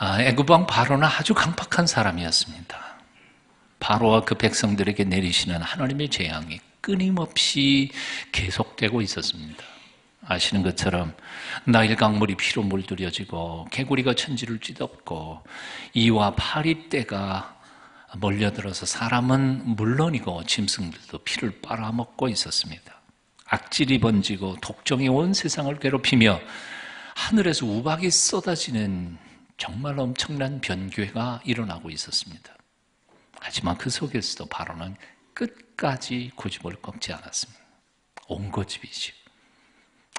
애굽 왕 바로는 아주 강팍한 사람이었습니다. 바로와 그 백성들에게 내리시는 하나님의 재앙이 끊임없이 계속되고 있었습니다. 아시는 것처럼 나일 강물이 피로 물들여지고 개구리가 천지를 찌덮고 이와 파리 떼가 몰려들어서 사람은 물론이고 짐승들도 피를 빨아먹고 있었습니다. 악질이 번지고 독종이 온 세상을 괴롭히며 하늘에서 우박이 쏟아지는 정말 엄청난 변괴가 일어나고 있었습니다. 하지만 그 속에서도 바로는 끝까지 고집을 꺾지 않았습니다. 온고집이죠.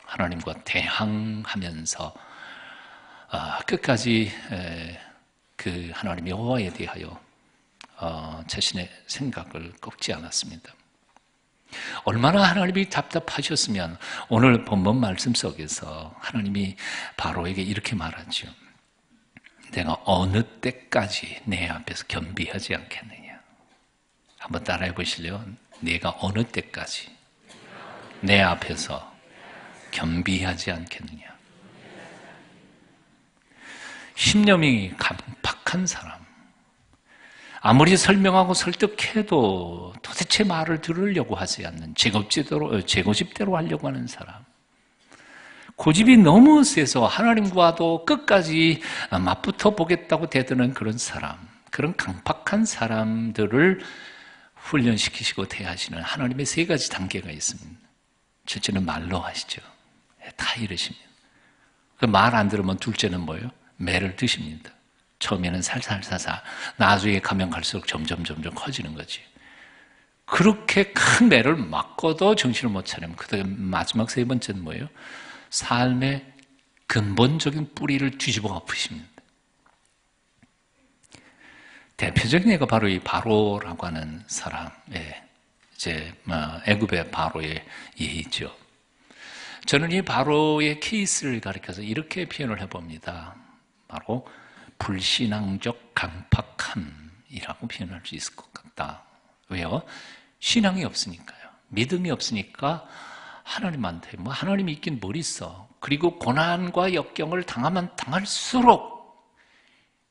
하나님과 대항하면서 끝까지 그 하나님 여호와에 대하여 자신의 생각을 꺾지 않았습니다. 얼마나 하나님이 답답하셨으면 오늘 본문 말씀 속에서 하나님이 바로에게 이렇게 말하죠. 내가 어느 때까지 내 앞에서 겸비하지 않겠느냐. 한번 따라해 보실래요? 내가 어느 때까지 내 앞에서 겸비하지 않겠느냐. 신념이 강팍한 사람, 아무리 설명하고 설득해도 도대체 말을 들으려고 하지 않는 제고집대로 하려고 하는 사람, 고집이 너무 세서 하나님과도 끝까지 맞붙어 보겠다고 대드는 그런 사람, 그런 강팍한 사람들을 훈련시키시고 대하시는 하나님의 세 가지 단계가 있습니다. 첫째는 말로 하시죠. 다 이러십니다. 말 안 들으면 둘째는 뭐예요? 매를 드십니다. 처음에는 살살살살, 나중에 가면 갈수록 점점 커지는 거지. 그렇게 큰 매를 맞고도 정신을 못 차리면 그다음에 마지막 세 번째는 뭐예요? 삶의 근본적인 뿌리를 뒤집어 엎으십니다. 대표적인 예가 바로 이 바로라고 하는 사람의 이제 애굽의 바로의 예이죠. 저는 이 바로의 케이스를 가리켜서 이렇게 표현을 해봅니다. 바로 불신앙적 강팍함이라고 표현할 수 있을 것 같다. 왜요? 신앙이 없으니까요. 믿음이 없으니까 하나님한테 하나님이 있긴 뭘 있어. 그리고 고난과 역경을 당하면 당할수록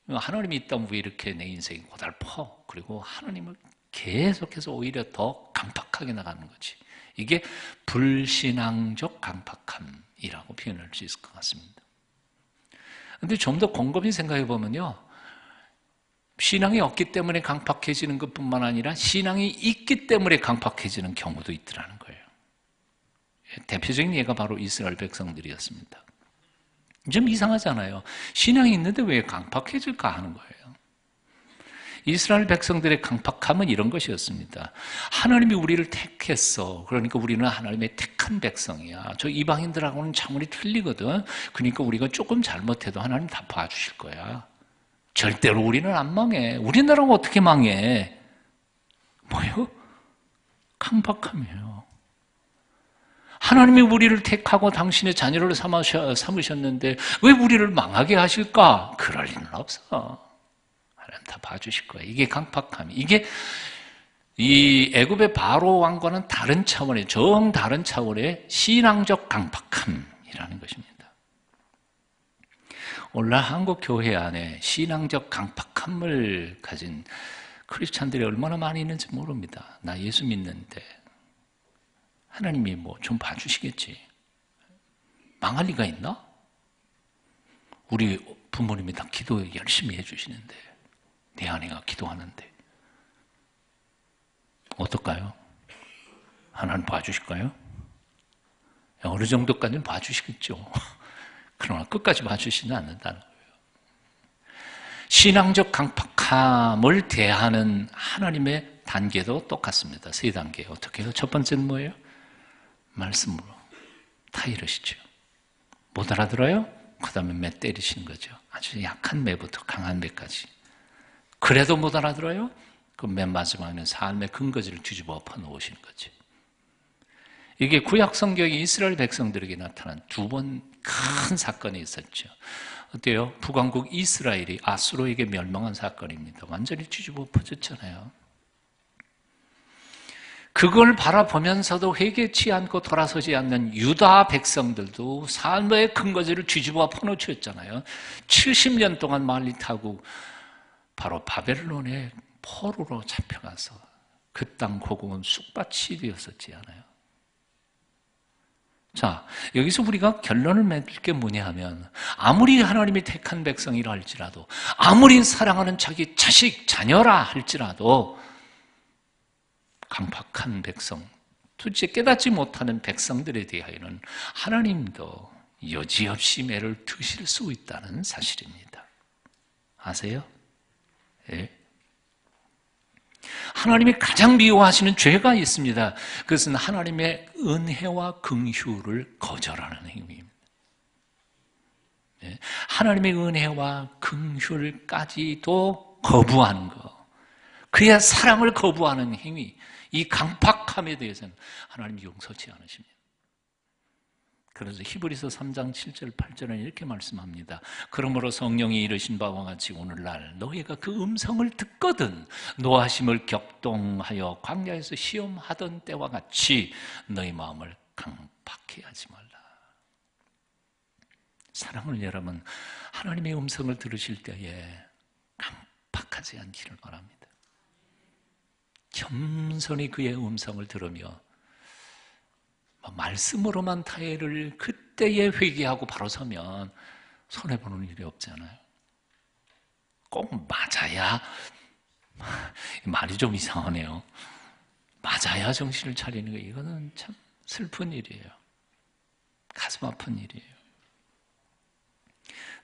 하나님이 있다면 왜 이렇게 내 인생이 고달퍼. 그리고 하나님을 계속해서 오히려 더 강팍하게 나가는 거지. 이게 불신앙적 강팍함이라고 표현할 수 있을 것 같습니다. 그런데 좀 더 곰곰이 생각해 보면요, 신앙이 없기 때문에 강팍해지는 것뿐만 아니라 신앙이 있기 때문에 강팍해지는 경우도 있더라는 거예요. 대표적인 예가 바로 이스라엘 백성들이었습니다. 좀 이상하잖아요. 신앙이 있는데 왜 강팍해질까 하는 거예요. 이스라엘 백성들의 강팍함은 이런 것이었습니다. 하나님이 우리를 택했어. 그러니까 우리는 하나님의 택한 백성이야. 저 이방인들하고는 차원이 틀리거든. 그러니까 우리가 조금 잘못해도 하나님 다 봐주실 거야. 절대로 우리는 안 망해. 우리나라가 어떻게 망해? 뭐요? 강팍함이에요. 하나님이 우리를 택하고 당신의 자녀를 삼으셨는데 왜 우리를 망하게 하실까? 그럴 리는 없어. 하나님 다 봐주실 거야. 이게 강팍함이. 이게 이 애굽의 바로 왕과는 다른 차원의, 정다른 차원의 신앙적 강팍함이라는 것입니다. 오늘날 한국 교회 안에 신앙적 강팍함을 가진 크리스찬들이 얼마나 많이 있는지 모릅니다. 나 예수 믿는데 하나님이 좀 봐주시겠지. 망할 리가 있나? 우리 부모님이 다 기도 열심히 해주시는데, 내 아내가 기도하는데 어떨까요? 하나님 봐주실까요? 어느 정도까지는 봐주시겠죠. 그러나 끝까지 봐주시지 않는다는 거예요. 신앙적 강팍함을 대하는 하나님의 단계도 똑같습니다. 세 단계. 어떻게 해요? 첫 번째는 뭐예요? 말씀으로 다 이러시죠. 못 알아들어요? 그 다음에 매 때리시는 거죠. 아주 약한 매부터 강한 매까지. 그래도 못 알아들어요? 그럼 맨 마지막에는 삶의 근거지를 뒤집어 엎어 놓으시는 거지. 이게 구약 성경에 이스라엘 백성들에게 나타난 두 번 큰 사건이 있었죠. 어때요? 북왕국 이스라엘이 아수르에게 멸망한 사건입니다. 완전히 뒤집어 엎어졌잖아요. 그걸 바라보면서도 회개치 않고 돌아서지 않는 유다 백성들도 삶의 근거지를 뒤집어 퍼놓쳤잖아요. 70년 동안 말리 타고 바로 바벨론의 포로로 잡혀가서 그 땅 고국은 쑥밭이 되었었지 않아요. 자, 여기서 우리가 결론을 맺을 게 뭐냐 하면 아무리 하나님이 택한 백성이라 할지라도 아무리 사랑하는 자기 자식, 자녀라 할지라도 강팍한 백성, 도대체 깨닫지 못하는 백성들에 대하여는 하나님도 여지없이 매를 드실 수 있다는 사실입니다. 아세요? 예. 하나님이 가장 미워하시는 죄가 있습니다. 그것은 하나님의 은혜와 긍휼을 거절하는 행위입니다. 예. 하나님의 은혜와 긍휼까지도 거부하는 것, 그의 사랑을 거부하는 행위, 이 강팍함에 대해서는 하나님이 용서치 않으십니다. 그래서 히브리서 3장 7절 8절은 이렇게 말씀합니다. 그러므로 성령이 이르신 바와 같이 오늘날 너희가 그 음성을 듣거든 노하심을 격동하여 광야에서 시험하던 때와 같이 너희 마음을 강팍해 하지 말라. 사랑하는 여러분, 하나님의 음성을 들으실 때에 강팍하지 않기를 바랍니다. 겸손히 그의 음성을 들으며 말씀으로만 타협을 그때에 회개하고 바로 서면 손해보는 일이 없잖아요. 꼭 맞아야, 말이 좀 이상하네요. 맞아야 정신을 차리는 거, 이거는 참 슬픈 일이에요. 가슴 아픈 일이에요.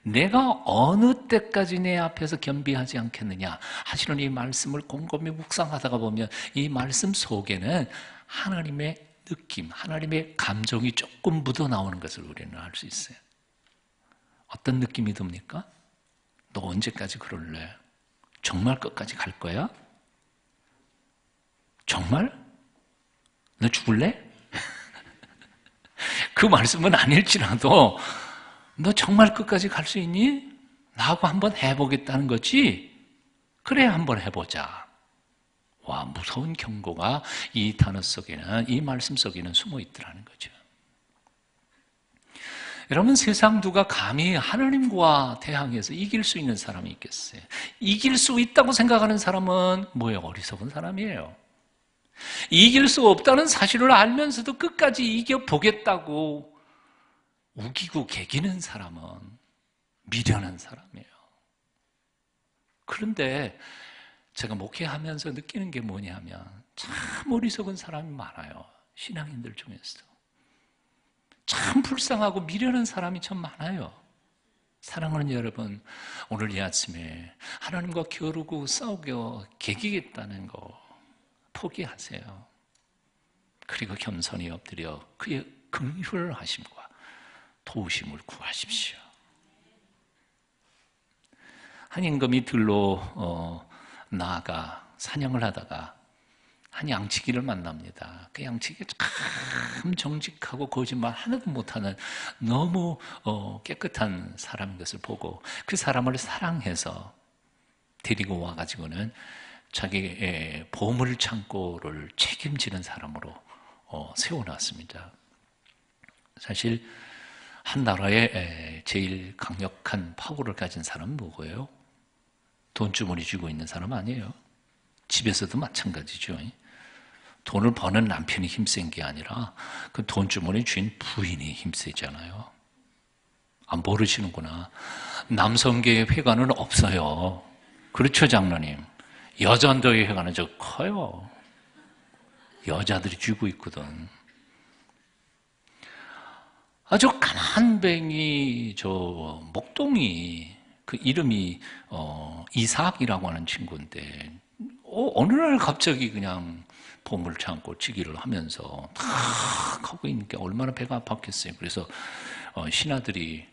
내가 어느 때까지 내 앞에서 겸비하지 않겠느냐 하시는 이 말씀을 곰곰이 묵상하다가 보면 이 말씀 속에는 하나님의 느낌, 하나님의 감정이 조금 묻어나오는 것을 우리는 알 수 있어요. 어떤 느낌이 듭니까? 너 언제까지 그럴래? 정말 끝까지 갈 거야? 정말? 너 죽을래? 그 말씀은 아닐지라도 너 정말 끝까지 갈 수 있니? 나하고 한번 해보겠다는 거지? 그래, 한번 해보자. 와, 무서운 경고가 이 단어 속에는, 이 말씀 속에는 숨어 있더라는 거죠. 여러분, 세상 누가 감히 하나님과 대항해서 이길 수 있는 사람이 있겠어요? 이길 수 있다고 생각하는 사람은 뭐예요? 어리석은 사람이에요. 이길 수 없다는 사실을 알면서도 끝까지 이겨보겠다고 우기고 개기는 사람은 미련한 사람이에요. 그런데 제가 목회하면서 느끼는 게 뭐냐면 참 어리석은 사람이 많아요. 신앙인들 중에서. 참 불쌍하고 미련한 사람이 참 많아요. 사랑하는 여러분, 오늘 이 아침에 하나님과 겨루고 싸우고 개기겠다는 거 포기하세요. 그리고 겸손히 엎드려 그의 긍휼하심과 도우심을 구하십시오. 한 임금이 들로 나아가 사냥을 하다가 한 양치기를 만납니다. 그 양치기가 참 정직하고 거짓말 하나도 못하는 너무 깨끗한 사람인 것을 보고 그 사람을 사랑해서 데리고 와가지고는 자기의 보물 창고를 책임지는 사람으로 세워놨습니다. 사실 한 나라의 제일 강력한 파워를 가진 사람은 뭐예요? 돈주머니 쥐고 있는 사람 아니에요. 집에서도 마찬가지죠. 돈을 버는 남편이 힘센 게 아니라 그 돈주머니 쥔 부인이 힘세잖아요. 안 모르시는구나. 남성계의 회관은 없어요. 그렇죠, 장로님? 여잔도의 회관은 저 커요. 여자들이 쥐고 있거든. 아주 가난뱅이 저 목동이 그 이름이 이삭이라고 하는 친구인데 어느 날 갑자기 그냥 보물 창고 치기를 하면서 탁 하고 있으니까 얼마나 배가 아팠겠어요. 그래서 신하들이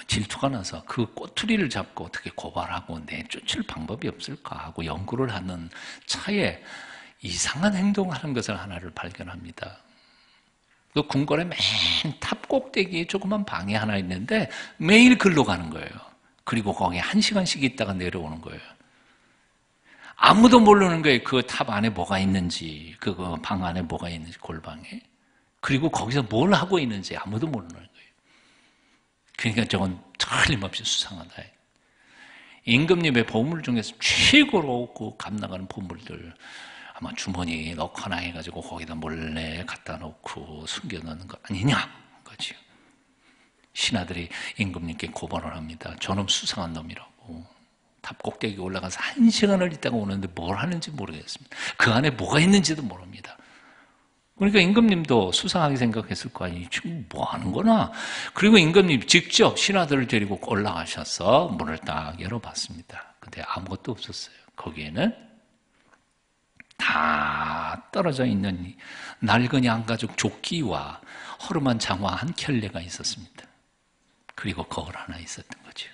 질투가 나서 그 꼬투리를 잡고 어떻게 고발하고 내쫓을 방법이 없을까 하고 연구를 하는 차에 이상한 행동하는 것을 하나를 발견합니다. 그 궁궐의 맨 탑 꼭대기에 조그만 방이 하나 있는데 매일 글로 가는 거예요. 그리고 거기에 1시간씩 있다가 내려오는 거예요. 아무도 모르는 거예요. 그 탑 안에 뭐가 있는지, 그 방 안에 뭐가 있는지, 골방에. 그리고 거기서 뭘 하고 있는지 아무도 모르는 거예요. 그러니까 저건 틀림없이 수상하다. 임금님의 보물 중에서 최고로 그 값나가는 보물들, 아마 주머니에 넣거나 해가지고 거기다 몰래 갖다 놓고 숨겨놓는 거 아니냐? 거지요. 신하들이 임금님께 고발을 합니다. 저놈 수상한 놈이라고. 탑 꼭대기에 올라가서 1시간을 있다가 오는데 뭘 하는지 모르겠습니다. 그 안에 뭐가 있는지도 모릅니다. 그러니까 임금님도 수상하게 생각했을 거 아니에요. 지금 뭐 하는 거나. 그리고 임금님 직접 신하들을 데리고 올라가셔서 문을 딱 열어봤습니다. 근데 아무것도 없었어요. 거기에는 다 떨어져 있는 낡은 양가죽 조끼와 허름한 장화 한 켤레가 있었습니다. 그리고 거울 하나 있었던 거죠.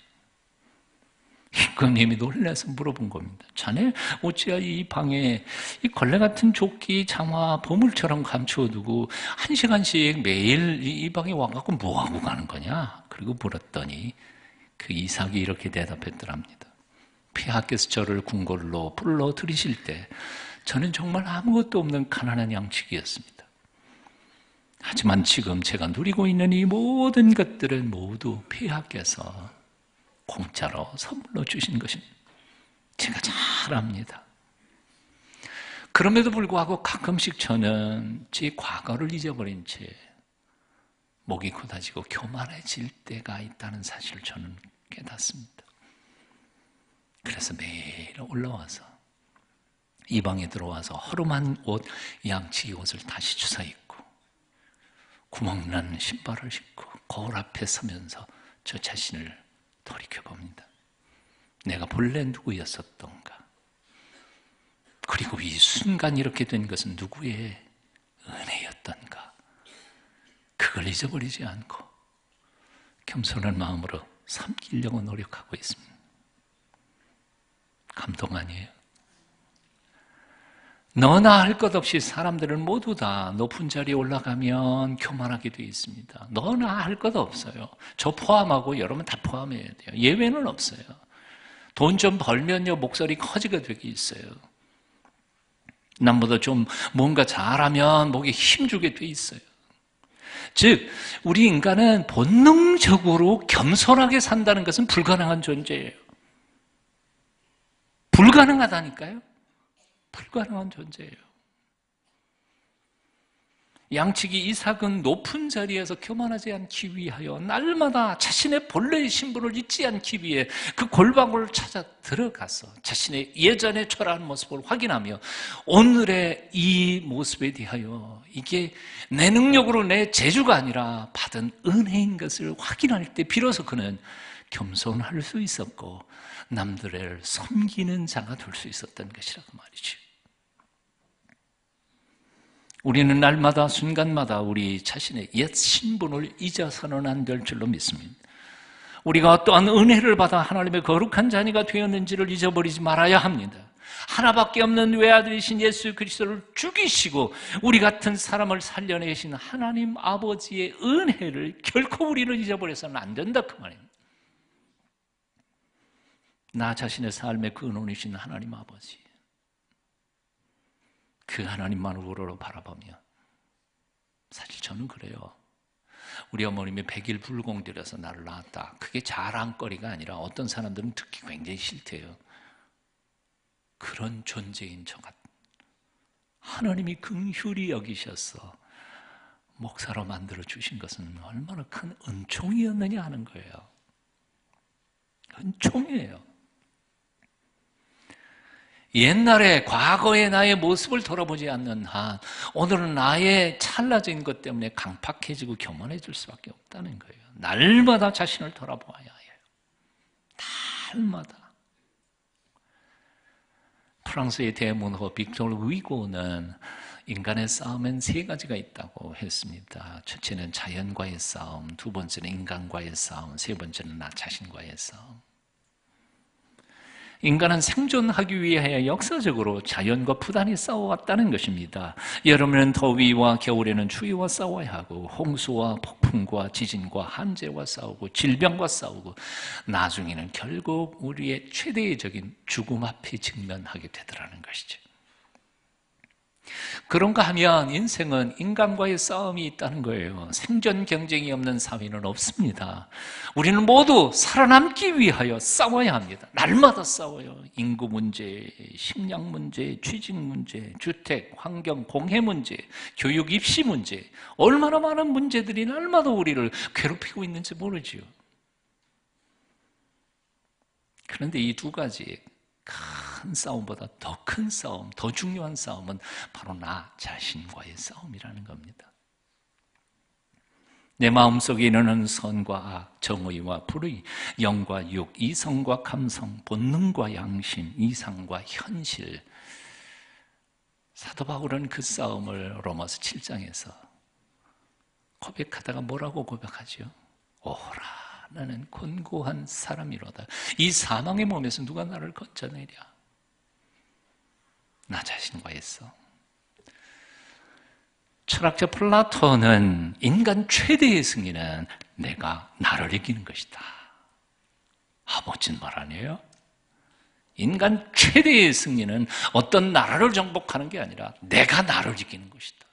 임금님이 놀라서 물어본 겁니다. 자네 어찌하여 이 방에 이 걸레 같은 조끼, 장화, 보물처럼 감추어두고 1시간씩 매일 이 방에 와갖고 뭐하고 가는 거냐? 그리고 물었더니 그 이삭이 이렇게 대답했더랍니다. 폐하께서 저를 궁궐로 불러 들이실 때 저는 정말 아무것도 없는 가난한 양치기였습니다. 하지만 지금 제가 누리고 있는 이 모든 것들은 모두 폐하께서 공짜로 선물로 주신 것입니다. 제가 잘 압니다. 그럼에도 불구하고 가끔씩 저는 제 과거를 잊어버린 채 목이 굳어지고 교만해질 때가 있다는 사실을 저는 깨닫습니다. 그래서 매일 올라와서 이 방에 들어와서 허름한 옷, 양치기 옷을 다시 주워 입고 구멍난 신발을 신고 거울 앞에 서면서 저 자신을 돌이켜봅니다. 내가 본래 누구였었던가? 그리고 이 순간 이렇게 된 것은 누구의 은혜였던가? 그걸 잊어버리지 않고 겸손한 마음으로 삼키려고 노력하고 있습니다. 감동 아니에요? 너나 할 것 없이 사람들은 모두 다 높은 자리에 올라가면 교만하게 되어 있습니다. 너나 할 것 없어요. 저 포함하고 여러분 다 포함해야 돼요. 예외는 없어요. 돈 좀 벌면요 목소리 커지게 되게 있어요. 남보다 좀 뭔가 잘하면 목에 힘주게 돼 있어요. 즉 우리 인간은 본능적으로 겸손하게 산다는 것은 불가능한 존재예요. 불가능하다니까요. 불가능한 존재예요. 양치기 이삭은 높은 자리에서 교만하지 않기 위하여 날마다 자신의 본래의 신분을 잊지 않기 위해 그 골방을 찾아 들어가서 자신의 예전의 초라한 모습을 확인하며 오늘의 이 모습에 대하여 이게 내 능력으로 내 재주가 아니라 받은 은혜인 것을 확인할 때 비로소 그는 겸손할 수 있었고 남들을 섬기는 자가 될 수 있었던 것이라고 말이죠. 우리는 날마다 순간마다 우리 자신의 옛 신분을 잊어서는 안 될 줄로 믿습니다. 우리가 어떠한 은혜를 받아 하나님의 거룩한 자녀가 되었는지를 잊어버리지 말아야 합니다. 하나밖에 없는 외아들이신 예수 그리스도를 죽이시고 우리 같은 사람을 살려내신 하나님 아버지의 은혜를 결코 우리는 잊어버려서는 안 된다 그 말입니다. 나 자신의 삶의 근원이신 하나님 아버지, 그 하나님만을 우러러 바라보며 사실 저는 그래요. 우리 어머님이 100일 불공들여서 나를 낳았다. 그게 자랑거리가 아니라 어떤 사람들은 듣기 굉장히 싫대요. 그런 존재인 저 같은 하나님이 긍휼히 여기셔서 목사로 만들어 주신 것은 얼마나 큰 은총이었느냐 하는 거예요. 은총이에요. 옛날에 과거의 나의 모습을 돌아보지 않는 한 오늘은 나의 찰나진 것 때문에 강팍해지고 교만해질 수밖에 없다는 거예요. 날마다 자신을 돌아보아야 해요. 날마다. 프랑스의 대문호 빅토르 위고는 인간의 싸움엔 3가지가 있다고 했습니다. 첫째는 자연과의 싸움, 두 번째는 인간과의 싸움, 세 번째는 나 자신과의 싸움. 인간은 생존하기 위해 역사적으로 자연과 부단히 싸워왔다는 것입니다. 여름에는 더위와 겨울에는 추위와 싸워야 하고 홍수와 폭풍과 지진과 한재와 싸우고 질병과 싸우고 나중에는 결국 우리의 최대적인 죽음 앞에 직면하게 되더라는 것이죠. 그런가 하면 인생은 인간과의 싸움이 있다는 거예요. 생존 경쟁이 없는 사회는 없습니다. 우리는 모두 살아남기 위하여 싸워야 합니다. 날마다 싸워요. 인구 문제, 식량 문제, 취직 문제, 주택, 환경, 공해 문제, 교육 입시 문제, 얼마나 많은 문제들이 날마다 우리를 괴롭히고 있는지 모르지요. 그런데 이 두 가지 큰 싸움보다 더 큰 싸움, 더 중요한 싸움은 바로 나 자신과의 싸움이라는 겁니다. 내 마음속에 있는 선과 악, 정의와 불의, 영과 육, 이성과 감성, 본능과 양심, 이상과 현실. 사도 바울은 그 싸움을 로마서 7장에서 고백하다가 뭐라고 고백하죠? 오라, 나는 곤고한 사람이로다. 이 사망의 몸에서 누가 나를 건져내랴? 나 자신과의 싸움. 철학자 플라톤은 인간 최대의 승리는 내가 나를 이기는 것이다. 멋진 말 아니에요? 인간 최대의 승리는 어떤 나라를 정복하는 게 아니라 내가 나를 이기는 것이다.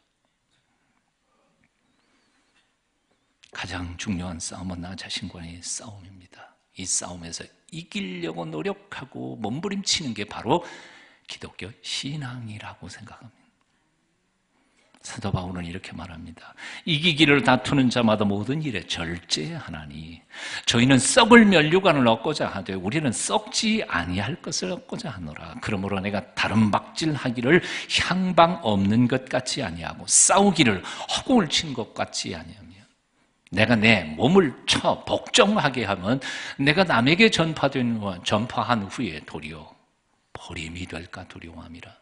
가장 중요한 싸움은 나 자신과의 싸움입니다. 이 싸움에서 이기려고 노력하고 몸부림치는 게 바로 기독교 신앙이라고 생각합니다. 사도 바울은 이렇게 말합니다. 이기기를 다투는 자마다 모든 일에 절제하나니 저희는 썩을 면류관을 얻고자 하되 우리는 썩지 아니할 것을 얻고자 하노라. 그러므로 내가 다른 박질하기를 향방 없는 것 같이 아니하고 싸우기를 허공을 친 것 같이 아니하며 내가 내 몸을 쳐 복종하게 하면 내가 남에게 전파한 후에 도리어 버림이 될까 두려워함이라.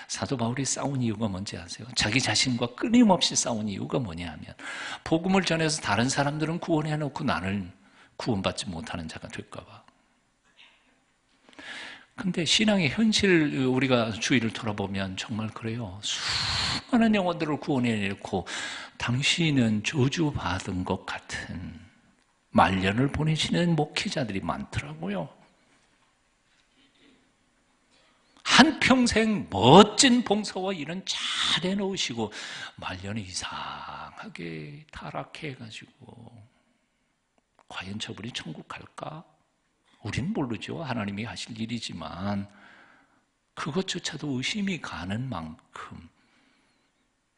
사도 바울이 싸운 이유가 뭔지 아세요? 자기 자신과 끊임없이 싸운 이유가 뭐냐 하면 복음을 전해서 다른 사람들은 구원해놓고 나는 구원받지 못하는 자가 될까 봐. 근데 신앙의 현실 우리가 주위를 돌아보면 정말 그래요. 수많은 영혼들을 구원해내고 당신은 저주받은 것 같은 말년을 보내시는 목회자들이 많더라고요. 한평생 멋진 봉사와 일은 잘 해놓으시고 말년이 이상하게 타락해가지고 과연 저분이 천국 갈까? 우린 모르죠. 하나님이 하실 일이지만 그것조차도 의심이 가는 만큼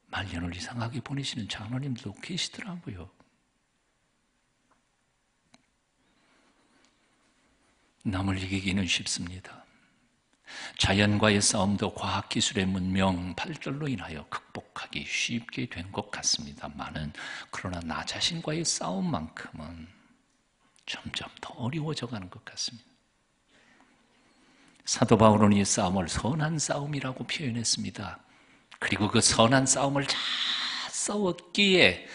말년을 이상하게 보내시는 장로님도 계시더라고요. 남을 이기기는 쉽습니다. 자연과의 싸움도 과학기술의 문명 발전로 인하여 극복하기 쉽게 된 것 같습니다만은 그러나 나 자신과의 싸움만큼은 점점 더 어려워져 가는 것 같습니다. 사도 바울은 이 싸움을 선한 싸움이라고 표현했습니다. 그리고 그 선한 싸움을 잘 싸웠기에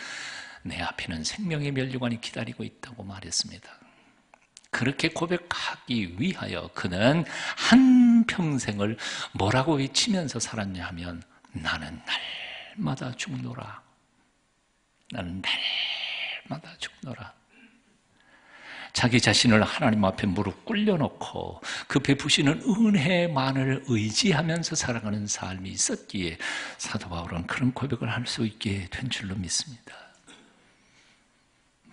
내 앞에는 생명의 면류관이 기다리고 있다고 말했습니다. 그렇게 고백하기 위하여 그는 한평생을 뭐라고 외치면서 살았냐 하면 나는 날마다 죽노라. 나는 날마다 죽노라. 자기 자신을 하나님 앞에 무릎 꿇려놓고 그 베푸시는 은혜만을 의지하면서 살아가는 삶이 있었기에 사도 바울은 그런 고백을 할 수 있게 된 줄로 믿습니다.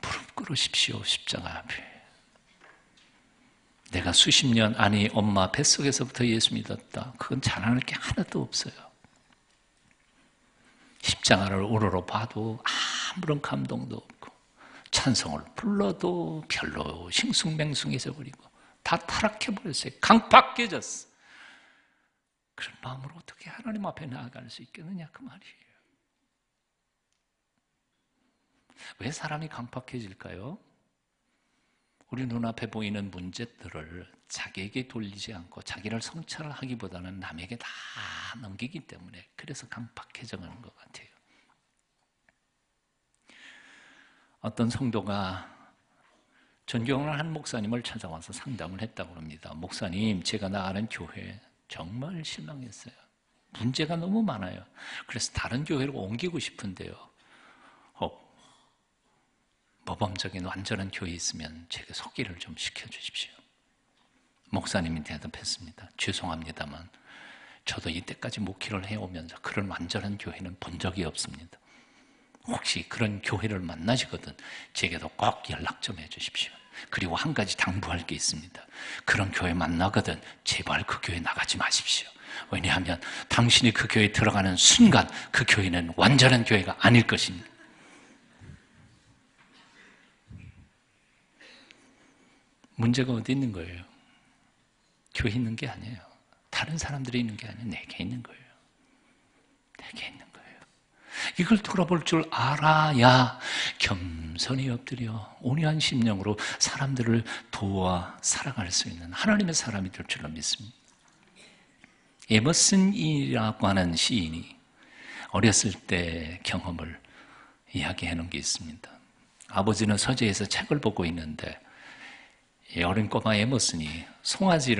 무릎 꿇으십시오. 십자가 앞에. 내가 수십 년 아니 엄마 뱃속에서부터 예수 믿었다. 그건 자랑할 게 하나도 없어요. 십자가를 우러러 봐도 아무런 감동도 없고 찬송을 불러도 별로 싱숭맹숭해져 버리고 다 타락해버렸어요. 강팍해졌어. 그런 마음으로 어떻게 하나님 앞에 나아갈 수 있겠느냐 그 말이에요. 왜 사람이 강팍해질까요? 우리 눈앞에 보이는 문제들을 자기에게 돌리지 않고 자기를 성찰하기보다는 남에게 다 넘기기 때문에 그래서 강팍해져 가는 것 같아요. 어떤 성도가 존경하는 한 목사님을 찾아와서 상담을 했다고 합니다. 목사님, 제가 나가는 교회 정말 실망했어요. 문제가 너무 많아요. 그래서 다른 교회로 옮기고 싶은데요. 모범적인 완전한 교회 있으면 제게 소개를 좀 시켜주십시오. 목사님이 대답했습니다. 죄송합니다만 저도 이때까지 목회를 해오면서 그런 완전한 교회는 본 적이 없습니다. 혹시 그런 교회를 만나시거든 제게도 꼭 연락 좀 해주십시오. 그리고 한 가지 당부할 게 있습니다. 그런 교회 만나거든 제발 그 교회 나가지 마십시오. 왜냐하면 당신이 그 교회에 들어가는 순간 그 교회는 완전한 교회가 아닐 것입니다. 문제가 어디 있는 거예요? 교회 있는 게 아니에요. 다른 사람들이 있는 게 아니에요. 내게 있는 거예요. 내게 있는 거예요. 이걸 돌아볼 줄 알아야 겸손히 엎드려 온유한 심령으로 사람들을 도와 살아갈 수 있는 하나님의 사람이 될 줄로 믿습니다. 에머슨이라고 하는 시인이 어렸을 때 경험을 이야기해 놓은 게 있습니다. 아버지는 서재에서 책을 보고 있는데 어린 꼬마 에머슨이 송아지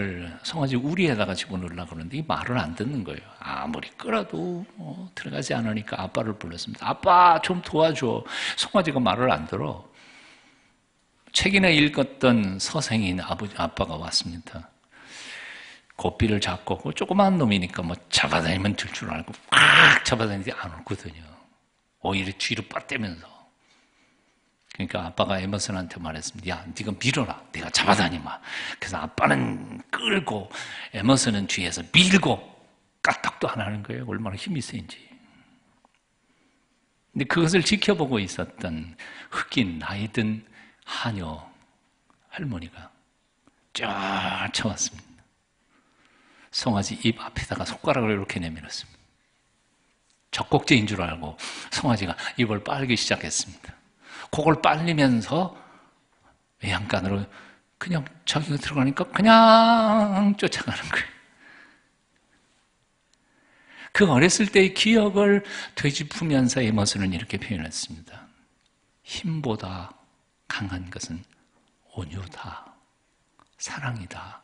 우리에다가 집어넣으려고 그러는데 이 말을 안 듣는 거예요. 아무리 끌어도 들어가지 않으니까 아빠를 불렀습니다. 아빠 좀 도와줘. 송아지가 말을 안 들어. 책이나 읽었던 서생인 아빠가 왔습니다. 고삐를 잡고 조그마한 놈이니까 잡아다니면 들 줄 알고 꽉 잡아다니는데 안 오거든요. 오히려 뒤로 빠떼면서. 그러니까 아빠가 에머슨한테 말했습니다. 야, 네가 밀어라. 내가 잡아다니마. 그래서 아빠는 끌고 에머슨은 뒤에서 밀고 까딱도 안 하는 거예요. 얼마나 힘이 센지. 근데 그것을 지켜보고 있었던 흑인 나이 든 하녀 할머니가 쫓아왔습니다. 송아지 입 앞에다가 손가락을 이렇게 내밀었습니다. 젖꼭지인 줄 알고 송아지가 입을 빨기 시작했습니다. 그걸 빨리면서 외양간으로 그냥 저기가 들어가니까 그냥 쫓아가는 거예요. 그 어렸을 때의 기억을 되짚으면서 에머슨은 이렇게 표현했습니다. 힘보다 강한 것은 온유다, 사랑이다.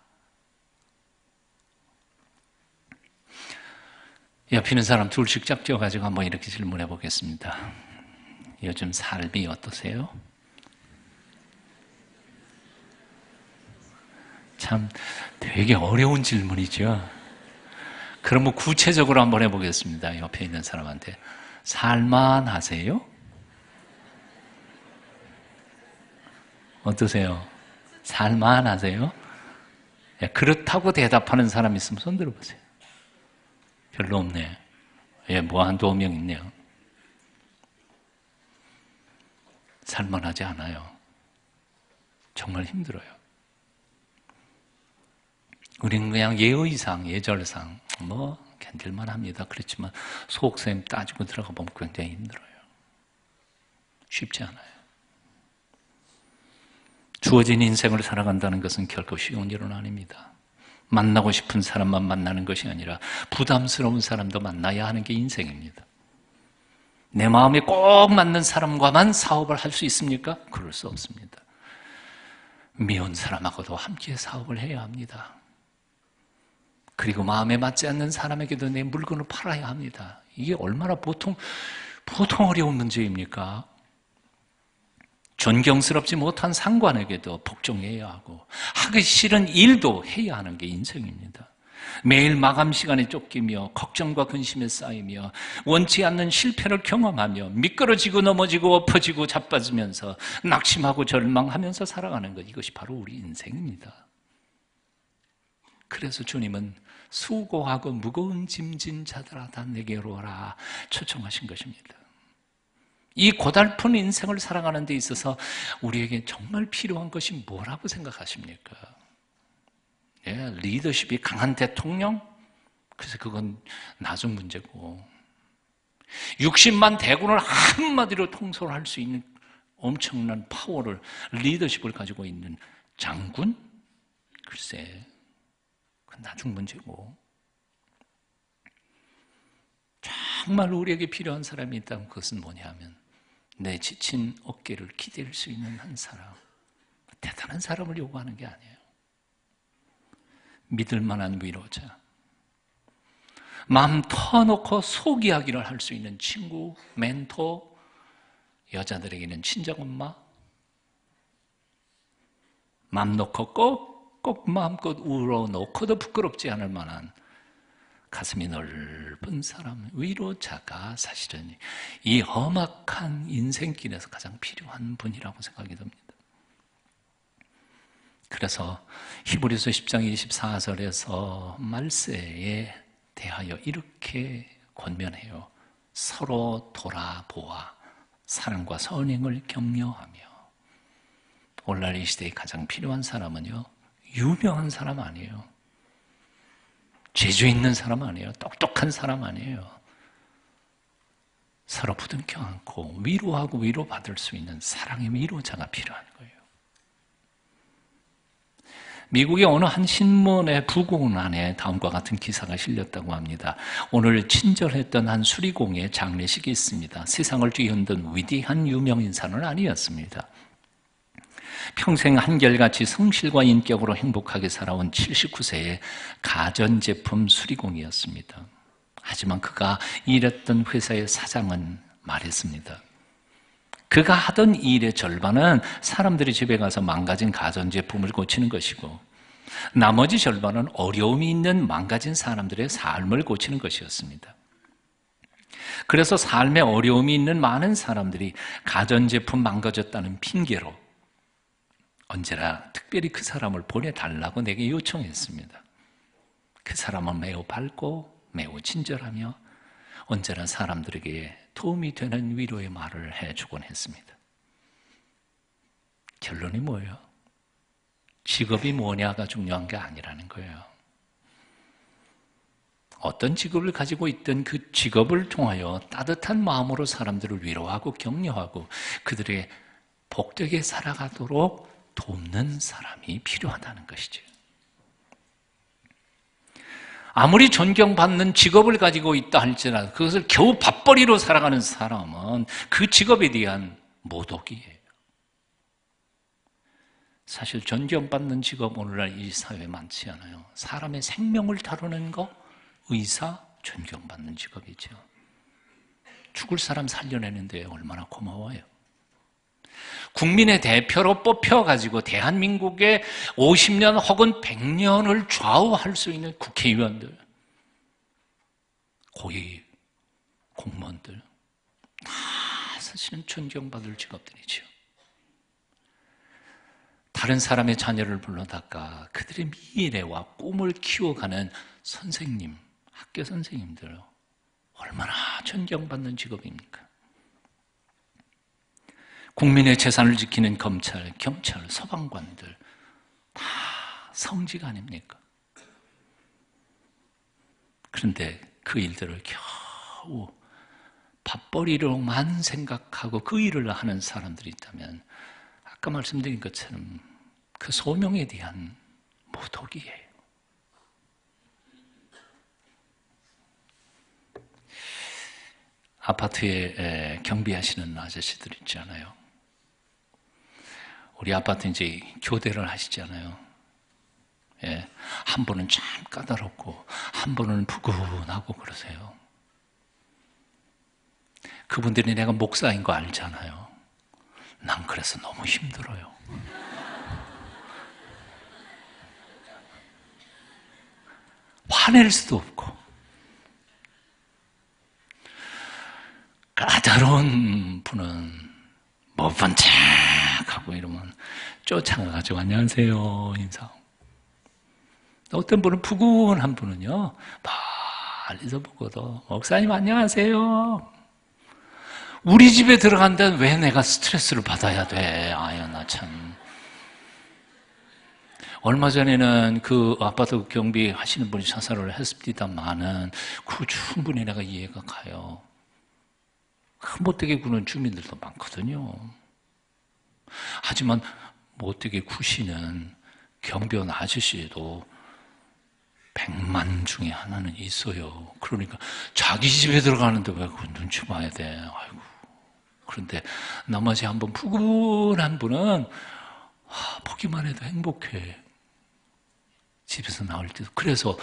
옆에 있는 사람 둘씩 짝지어가지고 한번 이렇게 질문해 보겠습니다. 요즘 삶이 어떠세요? 참 되게 어려운 질문이죠. 그러면 구체적으로 한번 해보겠습니다. 옆에 있는 사람한테 살만하세요? 어떠세요? 살만하세요? 그렇다고 대답하는 사람 있으면 손 들어보세요. 별로 없네. 한두 명 있네요. 살만하지 않아요. 정말 힘들어요. 우리는 그냥 예의상, 예절상 견딜만 합니다. 그렇지만 속셈 따지고 들어가 보면 굉장히 힘들어요. 쉽지 않아요. 주어진 인생을 살아간다는 것은 결코 쉬운 일은 아닙니다. 만나고 싶은 사람만 만나는 것이 아니라 부담스러운 사람도 만나야 하는 게 인생입니다. 내 마음에 꼭 맞는 사람과만 사업을 할 수 있습니까? 그럴 수 없습니다. 미운 사람하고도 함께 사업을 해야 합니다. 그리고 마음에 맞지 않는 사람에게도 내 물건을 팔아야 합니다. 이게 얼마나 보통 어려운 문제입니까? 존경스럽지 못한 상관에게도 복종해야 하고 하기 싫은 일도 해야 하는 게 인생입니다. 매일 마감 시간에 쫓기며 걱정과 근심에 쌓이며 원치 않는 실패를 경험하며 미끄러지고 넘어지고 엎어지고 자빠지면서 낙심하고 절망하면서 살아가는 것, 이것이 바로 우리 인생입니다. 그래서 주님은 수고하고 무거운 짐진 자들아 다 내게로 오라 초청하신 것입니다. 이 고달픈 인생을 살아가는 데 있어서 우리에게 정말 필요한 것이 뭐라고 생각하십니까? 리더십이 강한 대통령? 그래서 그건 나중 문제고 60만 대군을 한마디로 통솔할 수 있는 엄청난 파워를, 리더십을 가지고 있는 장군? 글쎄, 그건 나중 문제고 정말 우리에게 필요한 사람이 있다면 그것은 뭐냐 하면 내 지친 어깨를 기댈 수 있는 한 사람, 대단한 사람을 요구하는 게 아니에요. 믿을 만한 위로자, 마음 터놓고 속 이야기를 할 수 있는 친구, 멘토, 여자들에게는 친정엄마, 마음 놓고 꼭 마음껏 울어놓고도 부끄럽지 않을 만한 가슴이 넓은 사람, 위로자가 사실은 이 험악한 인생길에서 가장 필요한 분이라고 생각이 듭니다. 그래서 히브리서 10장 24절에서 말세에 대하여 이렇게 권면해요. 서로 돌아보아 사랑과 선행을 격려하며. 오늘날 이 시대에 가장 필요한 사람은요, 유명한 사람 아니에요. 재주 있는 사람 아니에요. 똑똑한 사람 아니에요. 서로 부둥켜 안고 위로하고 위로받을 수 있는 사랑의 위로자가 필요한 거예요. 미국의 어느 한 신문의 부고운 안에 다음과 같은 기사가 실렸다고 합니다. 오늘 친절했던 한 수리공의 장례식이 있습니다. 세상을 뒤흔든 위대한 유명인사는 아니었습니다. 평생 한결같이 성실과 인격으로 행복하게 살아온 79세의 가전제품 수리공이었습니다. 하지만 그가 일했던 회사의 사장은 말했습니다. 그가 하던 일의 절반은 사람들이 집에 가서 망가진 가전제품을 고치는 것이고 나머지 절반은 어려움이 있는 망가진 사람들의 삶을 고치는 것이었습니다. 그래서 삶에 어려움이 있는 많은 사람들이 가전제품 망가졌다는 핑계로 언제나 특별히 그 사람을 보내달라고 내게 요청했습니다. 그 사람은 매우 밝고 매우 친절하며 언제나 사람들에게 도움이 되는 위로의 말을 해주곤 했습니다. 결론이 뭐예요? 직업이 뭐냐가 중요한 게 아니라는 거예요. 어떤 직업을 가지고 있든 그 직업을 통하여 따뜻한 마음으로 사람들을 위로하고 격려하고 그들의 복되게 살아가도록 돕는 사람이 필요하다는 것이죠. 아무리 존경받는 직업을 가지고 있다 할지라도 그것을 겨우 밥벌이로 살아가는 사람은 그 직업에 대한 모독이에요. 사실 존경받는 직업 오늘날 이 사회에 많지 않아요. 사람의 생명을 다루는 거, 의사, 존경받는 직업이죠. 죽을 사람 살려내는데 얼마나 고마워요. 국민의 대표로 뽑혀가지고 대한민국의 50년 혹은 100년을 좌우할 수 있는 국회의원들, 고위 공무원들 다 사실은 존경받을 직업들이죠. 다른 사람의 자녀를 불러다가 그들의 미래와 꿈을 키워가는 선생님, 학교 선생님들 얼마나 존경받는 직업입니까? 국민의 재산을 지키는 검찰, 경찰, 소방관들 다 성직 아닙니까? 그런데 그 일들을 겨우 밥벌이로만 생각하고 그 일을 하는 사람들이 있다면 아까 말씀드린 것처럼 그 소명에 대한 모독이에요. 아파트에 경비하시는 아저씨들 있잖아요. 우리 아파트 이제 교대를 하시잖아요. 예, 한 분은 참 까다롭고 한 분은 부근하고 그러세요. 그분들이 내가 목사인 거 알잖아요. 난 그래서 너무 힘들어요. 화낼 수도 없고 까다로운 분은 뭐 번쩍하고 이러면 쫓아가가지고 안녕하세요 인사하고, 어떤 분은 푸근한 분은요 멀리서 보고도 목사님 안녕하세요. 우리 집에 들어간다면 왜 내가 스트레스를 받아야 돼? 아유 나 참. 얼마 전에는 그 아파트 경비 하시는 분이 자살을 했습니다만은 그 충분히 내가 이해가 가요. 못되게 구는 주민들도 많거든요. 하지만 못되게 구시는 경비원 아저씨도 100만 중에 하나는 있어요. 그러니까 자기 집에 들어가는데 왜 그 눈치 봐야 돼? 아이고. 그런데 나머지 한 분 푸근한 분은 보기만 해도 행복해. 집에서 나올 때도. 그래서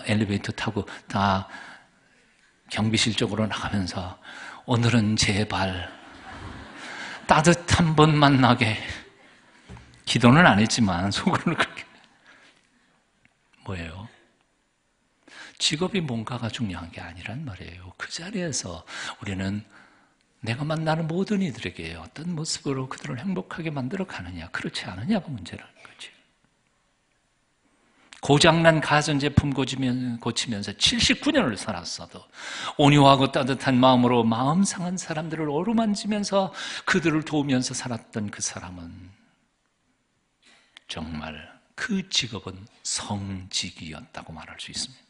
엘리베이터 타고 다 경비실 쪽으로 나가면서 오늘은 제발 따뜻한 분 만나게. 기도는 안 했지만 속으로는 그렇게. 뭐예요? 직업이 뭔가가 중요한 게 아니란 말이에요. 그 자리에서 우리는 내가 만나는 모든 이들에게 어떤 모습으로 그들을 행복하게 만들어 가느냐, 그렇지 않느냐가 문제라는 거지. 고장난 가전제품 고치면서 79년을 살았어도 온유하고 따뜻한 마음으로 마음 상한 사람들을 어루만지면서 그들을 도우면서 살았던 그 사람은 정말 그 직업은 성직이었다고 말할 수 있습니다.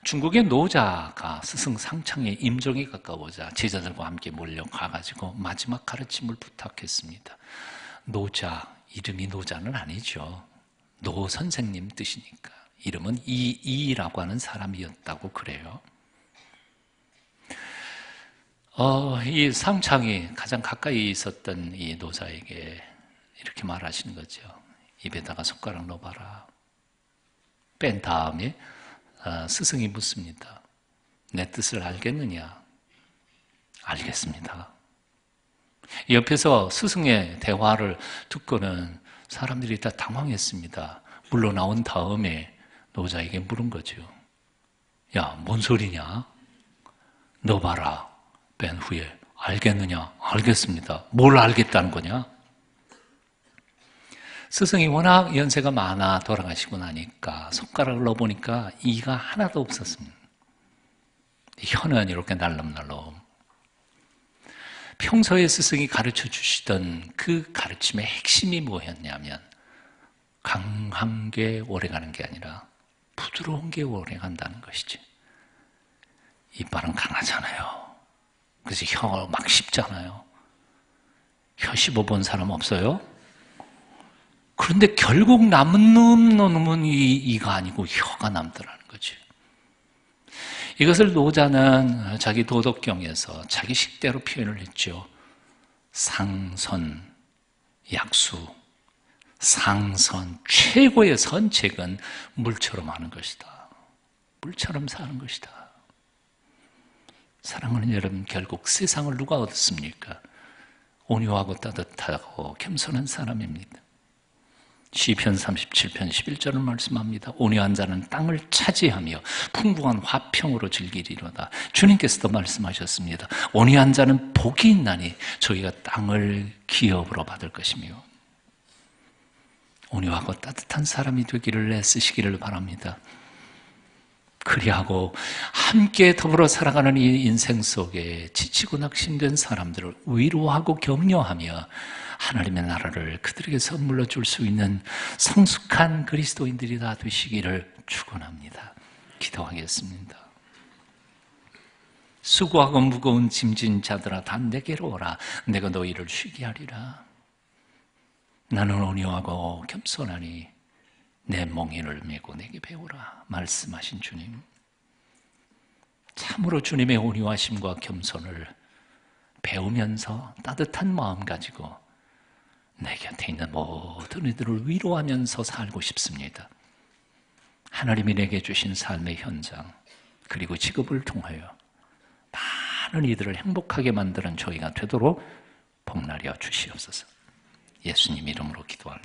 중국의 노자가 스승 상창의 임종이 가까워자 제자들과 함께 몰려가가지고 마지막 가르침을 부탁했습니다. 노자, 이름이 노자는 아니죠. 노 선생님 뜻이니까. 이름은 이라고 하는 사람이었다고 그래요. 이 상창이 가장 가까이 있었던 이 노자에게 이렇게 말하시는 거죠. 입에다가 손가락 넣어봐라. 뺀 다음에 스승이 묻습니다. 내 뜻을 알겠느냐? 알겠습니다. 옆에서 스승의 대화를 듣고는 사람들이 다 당황했습니다. 물러나온 다음에 노자에게 물은 거죠. 야, 뭔 소리냐? 너 봐라. 뺀 후에 알겠느냐? 알겠습니다. 뭘 알겠다는 거냐? 스승이 워낙 연세가 많아 돌아가시고 나니까 손가락을 넣어보니까 이가 하나도 없었습니다. 혀는 이렇게 날름날름. 평소에 스승이 가르쳐 주시던 그 가르침의 핵심이 뭐였냐면 강한 게 오래가는 게 아니라 부드러운 게 오래간다는 것이지. 이빨은 강하잖아요. 그래서 혀 막 씹잖아요. 혀 씹어본 사람 없어요? 그런데 결국 남는 놈은 이가 아니고 혀가 남더라는 거지. 이것을 노자는 자기 도덕경에서 자기 식대로 표현을 했죠. 상선, 약수. 상선, 최고의 선책은 물처럼 하는 것이다. 물처럼 사는 것이다. 사랑하는 여러분, 결국 세상을 누가 얻었습니까? 온유하고 따뜻하고 겸손한 사람입니다. 시편 37편 11절을 말씀합니다. 온유한 자는 땅을 차지하며 풍부한 화평으로 즐기리로다. 주님께서도 말씀하셨습니다. 온유한 자는 복이 있나니 저희가 땅을 기업으로 받을 것이며. 온유하고 따뜻한 사람이 되기를 애쓰시기를 바랍니다. 그리하고 함께 더불어 살아가는 이 인생 속에 지치고 낙심된 사람들을 위로하고 격려하며 하나님의 나라를 그들에게 선물로 줄 수 있는 성숙한 그리스도인들이 다 되시기를 축원합니다. 기도하겠습니다. 수고하고 무거운 짐진 자들아 다 내게로 오라. 내가 너희를 쉬게 하리라. 나는 온유하고 겸손하니 내 멍에를 메고 내게 배우라 말씀하신 주님, 참으로 주님의 온유하심과 겸손을 배우면서 따뜻한 마음 가지고 내 곁에 있는 모든 이들을 위로하면서 살고 싶습니다. 하나님이 내게 주신 삶의 현장 그리고 직업을 통하여 많은 이들을 행복하게 만드는 저희가 되도록 복날여 주시옵소서. 예수님 이름으로 기도합니다.